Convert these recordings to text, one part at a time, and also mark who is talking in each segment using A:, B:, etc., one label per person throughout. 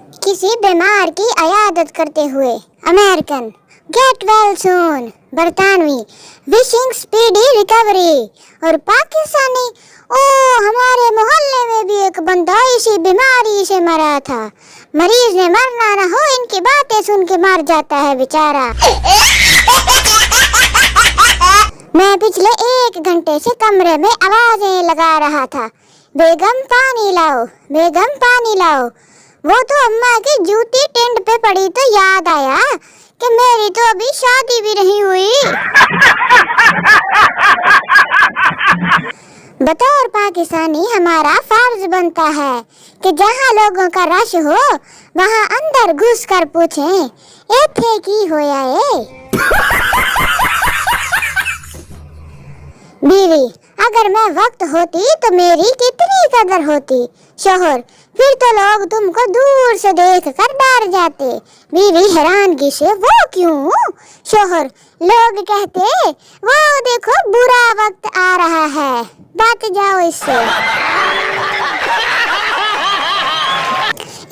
A: किसी बीमार की अयादत करते हुए अमेरिकन गेट वेल सून, बरतानवी विशिंग स्पीडी रिकवरी, और पाकिस्तानी ओ हमारे मोहल्ले में भी एक बंदा इसी बीमारी से मरा था, मरीज ने मरना ना हो इनकी बातें सुन के मर जाता है बेचारा। मैं पिछले 1 घंटे से कमरे में आवाजें लगा रहा था, बेगम पानी लाओ, बेगम पानी लाओ। वो तो अम्मा की जूती टेंट पे पड़ी तो याद आया कि मेरी तो अभी शादी भी नहीं हुई। बतौर पाकिस्तानी हमारा फर्ज बनता है कि जहाँ लोगों का रश हो वहाँ अंदर घुस कर पूछें, ए थे की होया ए। बीवी, अगर मैं वक्त होती तो मेरी कितनी कदर होती। शोहर, फिर तो लोग तुमको दूर से देख कर डर जाते। बीवी हैरानगी से, वो क्यों? शोहर, लोग कहते वो देखो बुरा वक्त आ रहा है, बच जाओ इससे।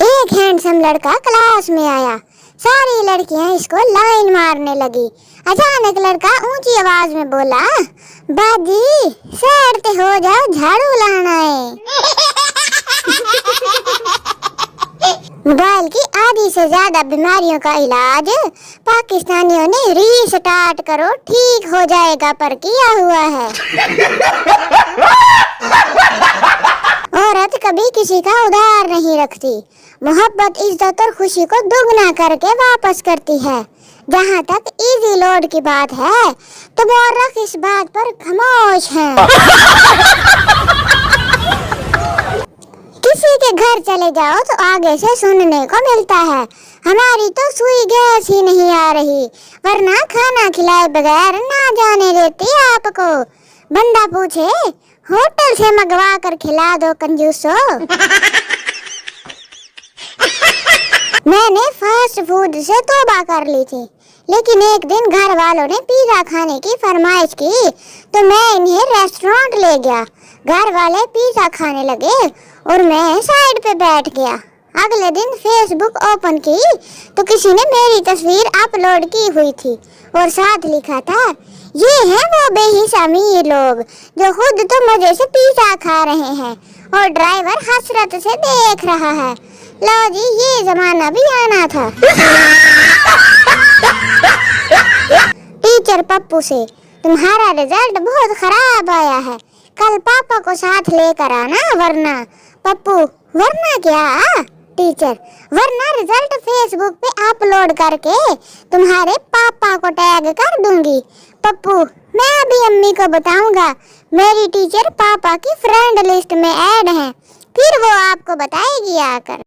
A: एक हैंडसम लड़का क्लास में आया, सारी लड़कियां इसको लाइन मारने लगी। अचानक लड़का ऊंची आवाज में बोला, बाजी साइड पे हो जाओ, झाड़ू लाना है। मोबाइल की आधी से ज्यादा बीमारियों का इलाज पाकिस्तानियों ने रीस्टार्ट करो ठीक हो जाएगा पर किया हुआ है। औरत कभी किसी का उधार नहीं रखती, मोहब्बत इज्जत और खुशी को दुगना करके वापस करती है। जहाँ तक इजी लोड की बात है तो मौरख इस बात पर खामोश हैं। किसी के घर चले जाओ तो आगे से सुनने को मिलता है, हमारी तो सुई गैस ही नहीं आ रही, वरना खाना खिलाए बगैर ना जाने देती आपको। बंदा पूछे, होटल से मंगवा कर खिला दो कंजूसो। मैंने फास्ट फूड से तौबा कर ली थी, लेकिन एक दिन घर वालों ने पिज़्ज़ा खाने की फरमाइश की तो मैं इन्हें रेस्टोरेंट ले गया। घर वाले पिज़्ज़ा खाने लगे और मैं साइड पे बैठ गया। अगले दिन फेसबुक ओपन की तो किसी ने मेरी तस्वीर अपलोड की हुई थी और साथ लिखा था, ये हैं वो बेहिस अमीर लोग जो खुद तो मजे से पिज़्ज़ा खा रहे हैं और ड्राइवर हसरत से देख रहा है। लो जी, ये जमाना भी आना था। टीचर पप्पू से, तुम्हारा रिजल्ट बहुत खराब आया है, कल पापा को साथ लेकर आना वरना। पप्पू, वरना क्या? टीचर, वरना रिजल्ट फेसबुक पे अपलोड करके तुम्हारे पापा को टैग कर दूंगी। पप्पू, मैं अभी अम्मी को बताऊंगा, मेरी टीचर पापा की फ्रेंड लिस्ट में ऐड है, फिर वो आपको बताएगी आकर।